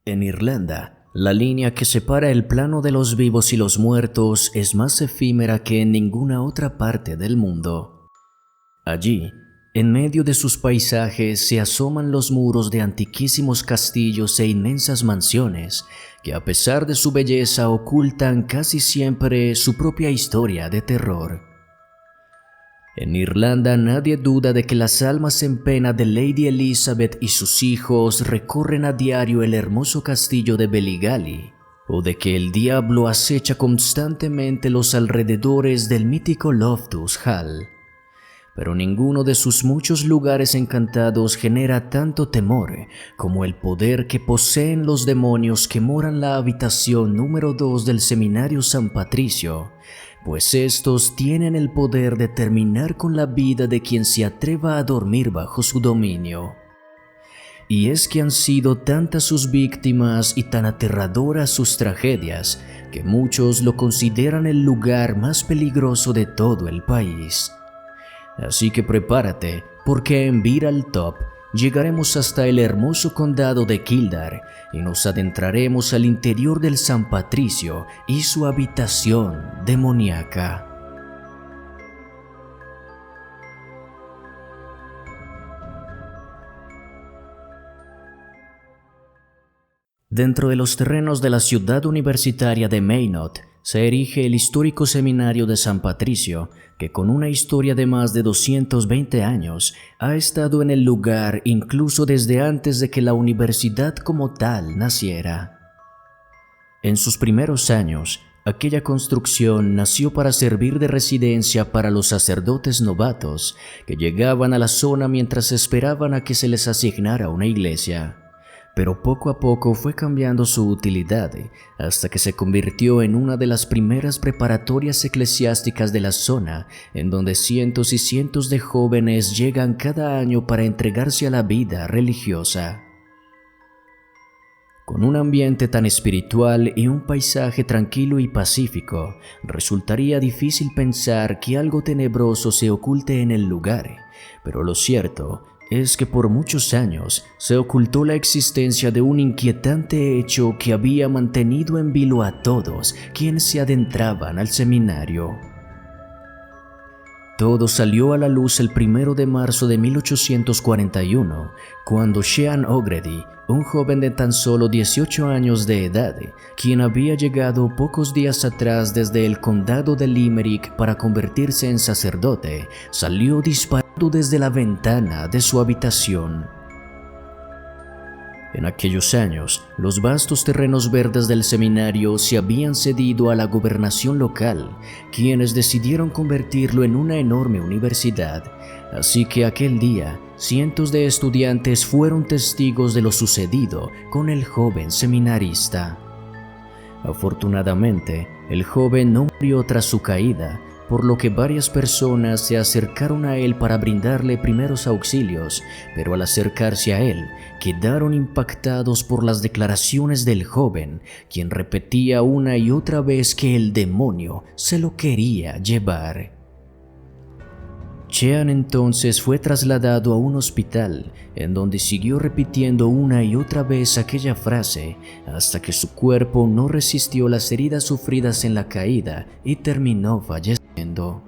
En Irlanda, la línea que separa el plano de los vivos y los muertos es más efímera que en ninguna otra parte del mundo. Allí, en medio de sus paisajes se asoman los muros de antiquísimos castillos e inmensas mansiones que, a pesar de su belleza, ocultan casi siempre su propia historia de terror. En Irlanda nadie duda de que las almas en pena de Lady Elizabeth y sus hijos recorren a diario el hermoso castillo de Belligali, o de que el diablo acecha constantemente los alrededores del mítico Loftus Hall. Pero ninguno de sus muchos lugares encantados genera tanto temor como el poder que poseen los demonios que moran la habitación número 2 del Seminario San Patricio, pues estos tienen el poder de terminar con la vida de quien se atreva a dormir bajo su dominio. Y es que han sido tantas sus víctimas y tan aterradoras sus tragedias que muchos lo consideran el lugar más peligroso de todo el país. Así que prepárate, porque en Viral Top llegaremos hasta el hermoso condado de Kildare y nos adentraremos al interior del San Patricio y su habitación demoníaca. Dentro de los terrenos de la ciudad universitaria de Maynooth se erige el histórico seminario de San Patricio, que con una historia de más de 220 años ha estado en el lugar incluso desde antes de que la universidad como tal naciera. En sus primeros años, aquella construcción nació para servir de residencia para los sacerdotes novatos que llegaban a la zona mientras esperaban a que se les asignara una iglesia. Pero poco a poco fue cambiando su utilidad hasta que se convirtió en una de las primeras preparatorias eclesiásticas de la zona, en donde cientos y cientos de jóvenes llegan cada año para entregarse a la vida religiosa. Con un ambiente tan espiritual y un paisaje tranquilo y pacífico, resultaría difícil pensar que algo tenebroso se oculte en el lugar, pero lo cierto es que por muchos años se ocultó la existencia de un inquietante hecho que había mantenido en vilo a todos quienes se adentraban al seminario. Todo salió a la luz el 1 de marzo de 1841, cuando Sean O'Grady, un joven de tan solo 18 años de edad, quien había llegado pocos días atrás desde el condado de Limerick para convertirse en sacerdote, salió disparado desde la ventana de su habitación. En aquellos años, los vastos terrenos verdes del seminario se habían cedido a la gobernación local, quienes decidieron convertirlo en una enorme universidad. Así que aquel día, cientos de estudiantes fueron testigos de lo sucedido con el joven seminarista. Afortunadamente, el joven no murió tras su caída, por lo que varias personas se acercaron a él para brindarle primeros auxilios, pero al acercarse a él, quedaron impactados por las declaraciones del joven, quien repetía una y otra vez que el demonio se lo quería llevar. Sean entonces fue trasladado a un hospital, en donde siguió repitiendo una y otra vez aquella frase, hasta que su cuerpo no resistió las heridas sufridas en la caída y terminó falleciendo.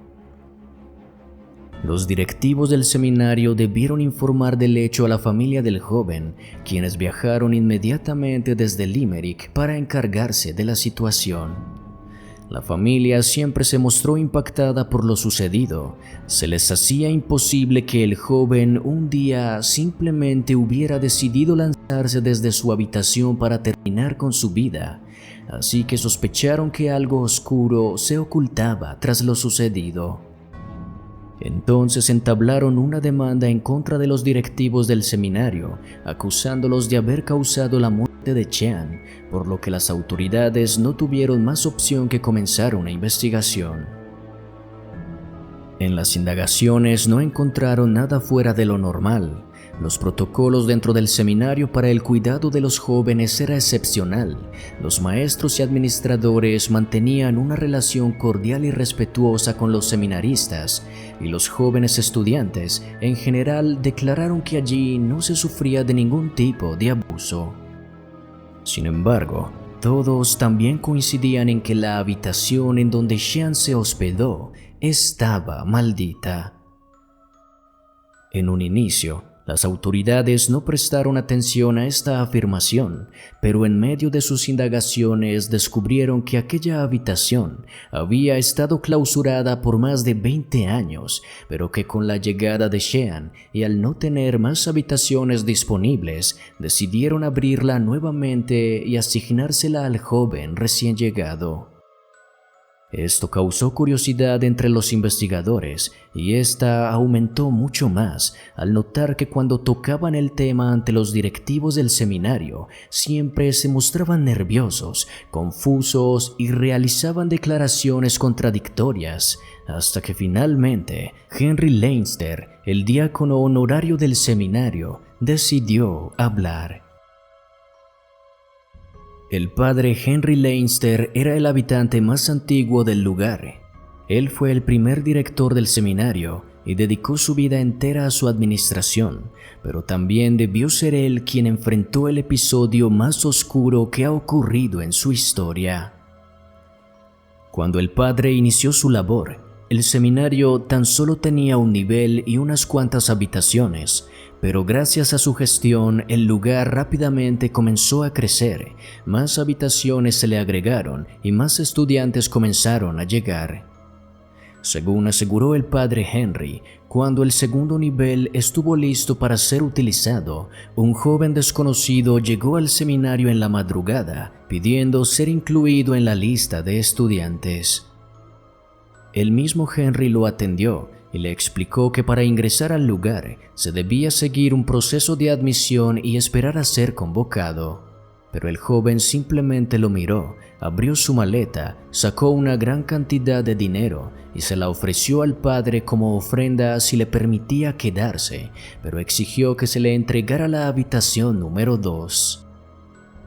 Los directivos del seminario debieron informar del hecho a la familia del joven, quienes viajaron inmediatamente desde Limerick para encargarse de la situación. La familia siempre se mostró impactada por lo sucedido. Se les hacía imposible que el joven un día simplemente hubiera decidido lanzarse desde su habitación para terminar con su vida, así que sospecharon que algo oscuro se ocultaba tras lo sucedido. Entonces entablaron una demanda en contra de los directivos del seminario, acusándolos de haber causado la muerte de Sean, por lo que las autoridades no tuvieron más opción que comenzar una investigación. En las indagaciones no encontraron nada fuera de lo normal. Los protocolos dentro del seminario para el cuidado de los jóvenes era excepcional. Los maestros y administradores mantenían una relación cordial y respetuosa con los seminaristas, y los jóvenes estudiantes en general declararon que allí no se sufría de ningún tipo de abuso. Sin embargo, todos también coincidían en que la habitación en donde Sean se hospedó estaba maldita. En un inicio, las autoridades no prestaron atención a esta afirmación, pero en medio de sus indagaciones descubrieron que aquella habitación había estado clausurada por más de 20 años, pero que con la llegada de Sean y al no tener más habitaciones disponibles, decidieron abrirla nuevamente y asignársela al joven recién llegado. Esto causó curiosidad entre los investigadores y esta aumentó mucho más al notar que cuando tocaban el tema ante los directivos del seminario siempre se mostraban nerviosos, confusos y realizaban declaraciones contradictorias, hasta que finalmente Henry Leinster, el diácono honorario del seminario, decidió hablar. El padre Henry Leinster era el habitante más antiguo del lugar. Él fue el primer director del seminario y dedicó su vida entera a su administración, pero también debió ser él quien enfrentó el episodio más oscuro que ha ocurrido en su historia. Cuando el padre inició su labor, el seminario tan solo tenía un nivel y unas cuantas habitaciones, pero gracias a su gestión el lugar rápidamente comenzó a crecer, más habitaciones se le agregaron y más estudiantes comenzaron a llegar. Según aseguró el padre Henry, cuando el segundo nivel estuvo listo para ser utilizado, un joven desconocido llegó al seminario en la madrugada pidiendo ser incluido en la lista de estudiantes. El mismo Henry lo atendió y le explicó que para ingresar al lugar se debía seguir un proceso de admisión y esperar a ser convocado. Pero el joven simplemente lo miró, abrió su maleta, sacó una gran cantidad de dinero y se la ofreció al padre como ofrenda si le permitía quedarse, pero exigió que se le entregara la habitación número 2.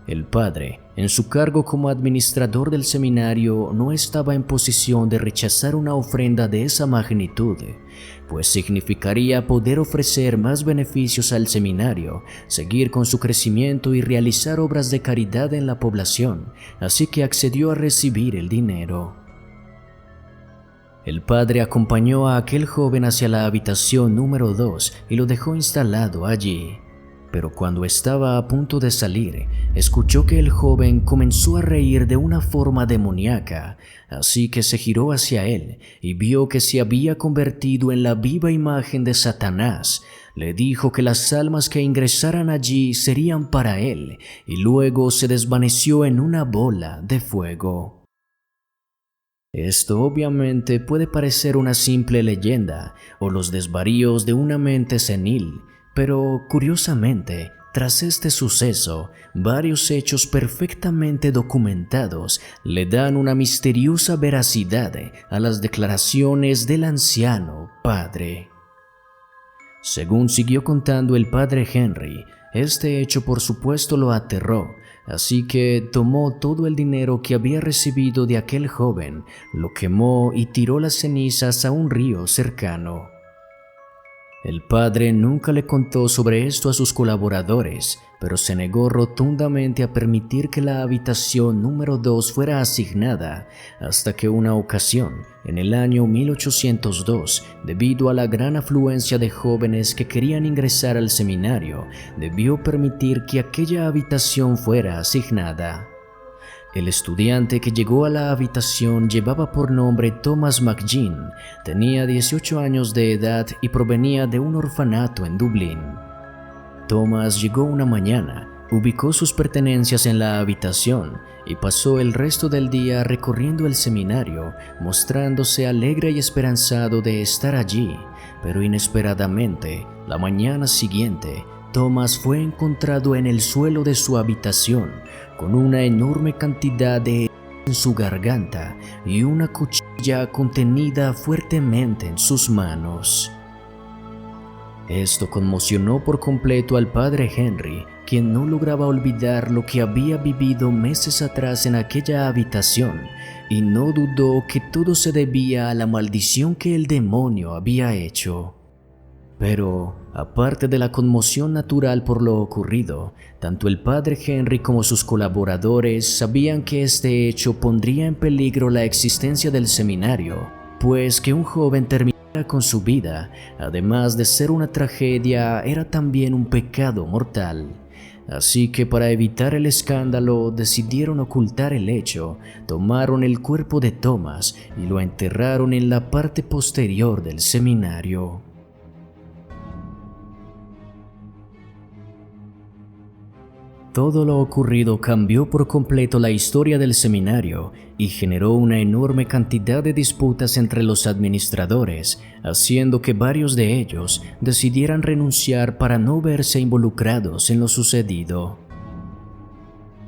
El padre, en su cargo como administrador del seminario, no estaba en posición de rechazar una ofrenda de esa magnitud, pues significaría poder ofrecer más beneficios al seminario, seguir con su crecimiento y realizar obras de caridad en la población, así que accedió a recibir el dinero. El padre acompañó a aquel joven hacia la habitación número 2 y lo dejó instalado allí. Pero cuando estaba a punto de salir, escuchó que el joven comenzó a reír de una forma demoníaca, así que se giró hacia él y vio que se había convertido en la viva imagen de Satanás. Le dijo que las almas que ingresaran allí serían para él, y luego se desvaneció en una bola de fuego. Esto obviamente puede parecer una simple leyenda o los desvaríos de una mente senil, pero curiosamente, tras este suceso, varios hechos perfectamente documentados le dan una misteriosa veracidad a las declaraciones del anciano padre. Según siguió contando el padre Henry, este hecho por supuesto lo aterró, así que tomó todo el dinero que había recibido de aquel joven, lo quemó y tiró las cenizas a un río cercano. El padre nunca le contó sobre esto a sus colaboradores, pero se negó rotundamente a permitir que la habitación número 2 fuera asignada, hasta que una ocasión, en el año 1802, debido a la gran afluencia de jóvenes que querían ingresar al seminario, debió permitir que aquella habitación fuera asignada. El estudiante que llegó a la habitación llevaba por nombre Thomas McGinn, tenía 18 años de edad y provenía de un orfanato en Dublín. Thomas llegó una mañana, ubicó sus pertenencias en la habitación y pasó el resto del día recorriendo el seminario, mostrándose alegre y esperanzado de estar allí, pero inesperadamente, la mañana siguiente, Thomas fue encontrado en el suelo de su habitación, con una enorme cantidad de en su garganta y una cuchilla contenida fuertemente en sus manos. Esto conmocionó por completo al padre Henry, quien no lograba olvidar lo que había vivido meses atrás en aquella habitación, y no dudó que todo se debía a la maldición que el demonio había hecho. Pero, Aparte de la conmoción natural por lo ocurrido, tanto el padre Henry como sus colaboradores sabían que este hecho pondría en peligro la existencia del seminario, pues que un joven terminara con su vida, además de ser una tragedia, era también un pecado mortal. Así que para evitar el escándalo decidieron ocultar el hecho, tomaron el cuerpo de Thomas y lo enterraron en la parte posterior del seminario. Todo lo ocurrido cambió por completo la historia del seminario y generó una enorme cantidad de disputas entre los administradores, haciendo que varios de ellos decidieran renunciar para no verse involucrados en lo sucedido.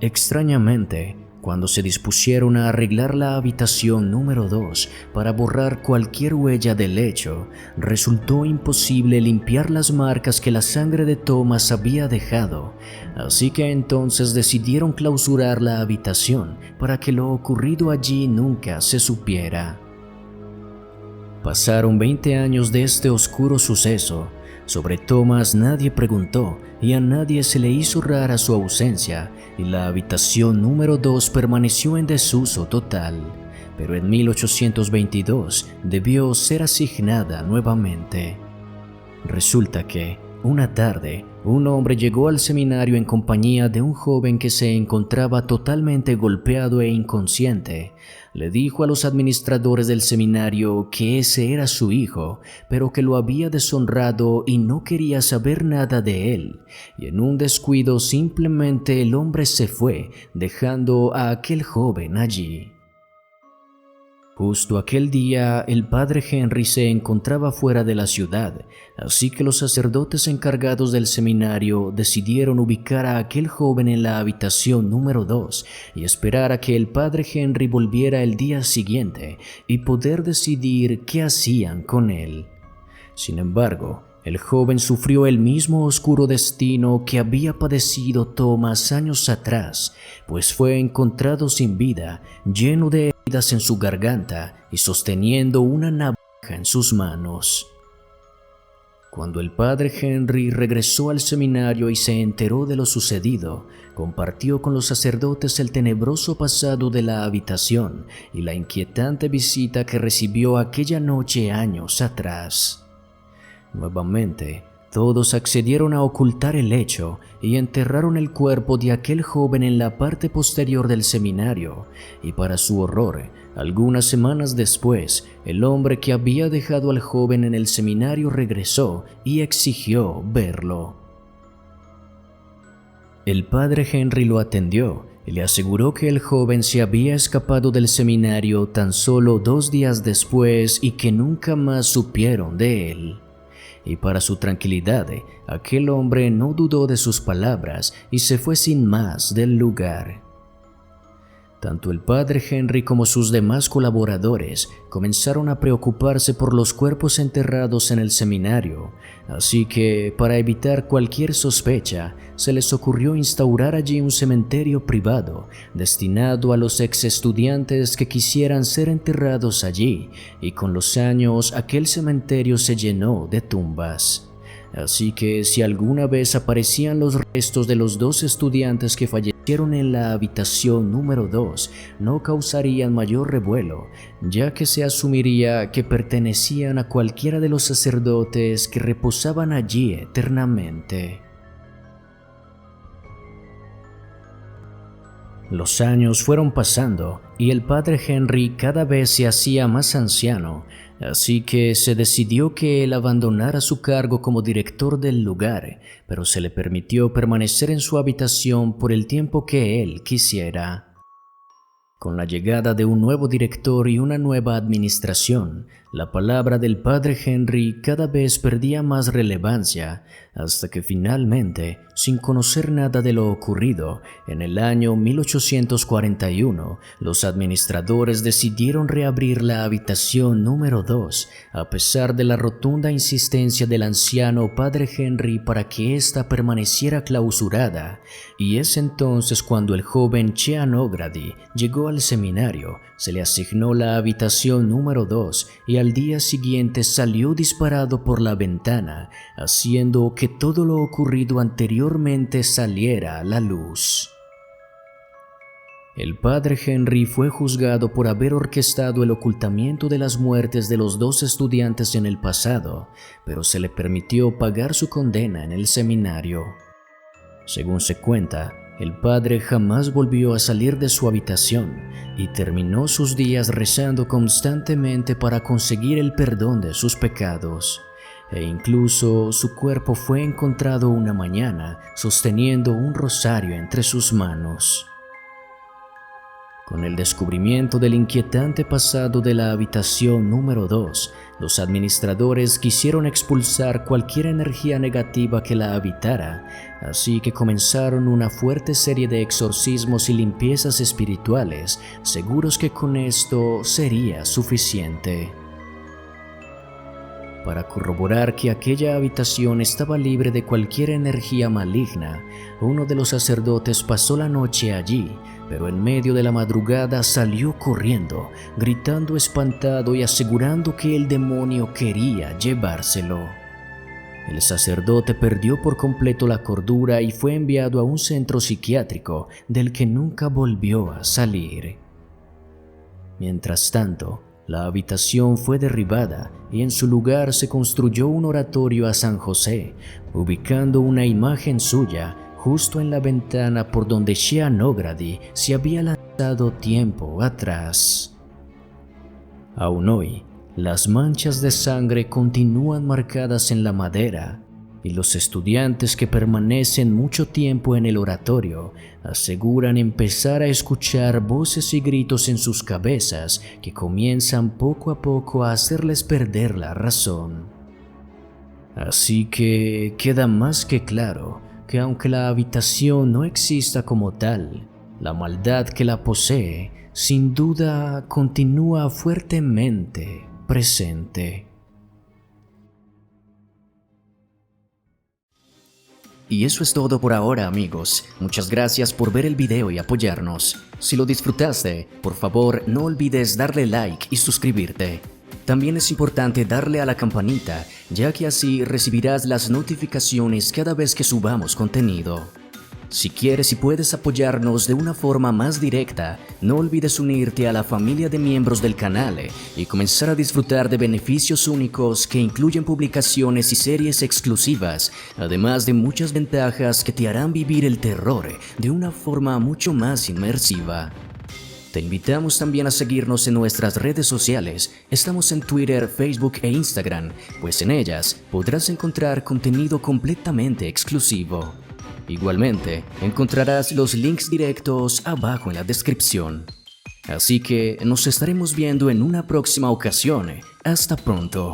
Extrañamente, cuando se dispusieron a arreglar la habitación número 2 para borrar cualquier huella del hecho, resultó imposible limpiar las marcas que la sangre de Thomas había dejado, así que entonces decidieron clausurar la habitación para que lo ocurrido allí nunca se supiera. Pasaron 20 años de este oscuro suceso. Sobre Thomas nadie preguntó y a nadie se le hizo rara su ausencia, y la habitación número 2 permaneció en desuso total, pero en 1822 debió ser asignada nuevamente. Resulta que, una tarde, un hombre llegó al seminario en compañía de un joven que se encontraba totalmente golpeado e inconsciente. Le dijo a los administradores del seminario que ese era su hijo, pero que lo había deshonrado y no quería saber nada de él. Y en un descuido simplemente el hombre se fue, dejando a aquel joven allí. Justo aquel día, el padre Henry se encontraba fuera de la ciudad, así que los sacerdotes encargados del seminario decidieron ubicar a aquel joven en la habitación número 2 y esperar a que el padre Henry volviera el día siguiente y poder decidir qué hacían con él. Sin embargo, el joven sufrió el mismo oscuro destino que había padecido Thomas años atrás, pues fue encontrado sin vida, lleno de heridas en su garganta y sosteniendo una navaja en sus manos. Cuando el padre Henry regresó al seminario y se enteró de lo sucedido, compartió con los sacerdotes el tenebroso pasado de la habitación y la inquietante visita que recibió aquella noche años atrás. Nuevamente, todos accedieron a ocultar el hecho y enterraron el cuerpo de aquel joven en la parte posterior del seminario, y para su horror, algunas semanas después, el hombre que había dejado al joven en el seminario regresó y exigió verlo. El padre Henry lo atendió y le aseguró que el joven se había escapado del seminario tan solo 2 días después y que nunca más supieron de él. Y para su tranquilidad, aquel hombre no dudó de sus palabras y se fue sin más del lugar. Tanto el padre Henry como sus demás colaboradores comenzaron a preocuparse por los cuerpos enterrados en el seminario, así que, para evitar cualquier sospecha, se les ocurrió instaurar allí un cementerio privado destinado a los ex estudiantes que quisieran ser enterrados allí, y con los años aquel cementerio se llenó de tumbas. Así que si alguna vez aparecían los restos de los 2 estudiantes que fallecieron en la habitación número 2, no causarían mayor revuelo, ya que se asumiría que pertenecían a cualquiera de los sacerdotes que reposaban allí eternamente. Los años fueron pasando y el padre Henry cada vez se hacía más anciano, así que se decidió que él abandonara su cargo como director del lugar, pero se le permitió permanecer en su habitación por el tiempo que él quisiera. Con la llegada de un nuevo director y una nueva administración, la palabra del padre Henry cada vez perdía más relevancia, hasta que finalmente, sin conocer nada de lo ocurrido, en el año 1841, los administradores decidieron reabrir la habitación número 2, a pesar de la rotunda insistencia del anciano padre Henry para que ésta permaneciera clausurada, y es entonces cuando el joven Chean O'Grady llegó al seminario, se le asignó la habitación número 2 y al día siguiente salió disparado por la ventana, haciendo que todo lo ocurrido anteriormente saliera a la luz. El padre Henry fue juzgado por haber orquestado el ocultamiento de las muertes de los 2 estudiantes en el pasado, pero se le permitió pagar su condena en el seminario. Según se cuenta, el padre jamás volvió a salir de su habitación y terminó sus días rezando constantemente para conseguir el perdón de sus pecados. E incluso su cuerpo fue encontrado una mañana sosteniendo un rosario entre sus manos. Con el descubrimiento del inquietante pasado de la habitación número 2, los administradores quisieron expulsar cualquier energía negativa que la habitara, así que comenzaron una fuerte serie de exorcismos y limpiezas espirituales, seguros que con esto sería suficiente. Para corroborar que aquella habitación estaba libre de cualquier energía maligna, uno de los sacerdotes pasó la noche allí, pero en medio de la madrugada salió corriendo, gritando espantado y asegurando que el demonio quería llevárselo. El sacerdote perdió por completo la cordura y fue enviado a un centro psiquiátrico del que nunca volvió a salir. Mientras tanto, la habitación fue derribada y en su lugar se construyó un oratorio a San José, ubicando una imagen suya justo en la ventana por donde Sean O'Grady se había lanzado tiempo atrás. Aún hoy, las manchas de sangre continúan marcadas en la madera, y los estudiantes que permanecen mucho tiempo en el oratorio aseguran empezar a escuchar voces y gritos en sus cabezas que comienzan poco a poco a hacerles perder la razón. Así que queda más que claro que aunque la habitación no exista como tal, la maldad que la posee sin duda continúa fuertemente presente. Y eso es todo por ahora, amigos. Muchas gracias por ver el video y apoyarnos. Si lo disfrutaste, por favor no olvides darle like y suscribirte. También es importante darle a la campanita, ya que así recibirás las notificaciones cada vez que subamos contenido. Si quieres y puedes apoyarnos de una forma más directa, no olvides unirte a la familia de miembros del canal y comenzar a disfrutar de beneficios únicos que incluyen publicaciones y series exclusivas, además de muchas ventajas que te harán vivir el terror de una forma mucho más inmersiva. Te invitamos también a seguirnos en nuestras redes sociales. Estamos en Twitter, Facebook e Instagram, pues en ellas podrás encontrar contenido completamente exclusivo. Igualmente, encontrarás los links directos abajo en la descripción. Así que nos estaremos viendo en una próxima ocasión. Hasta pronto.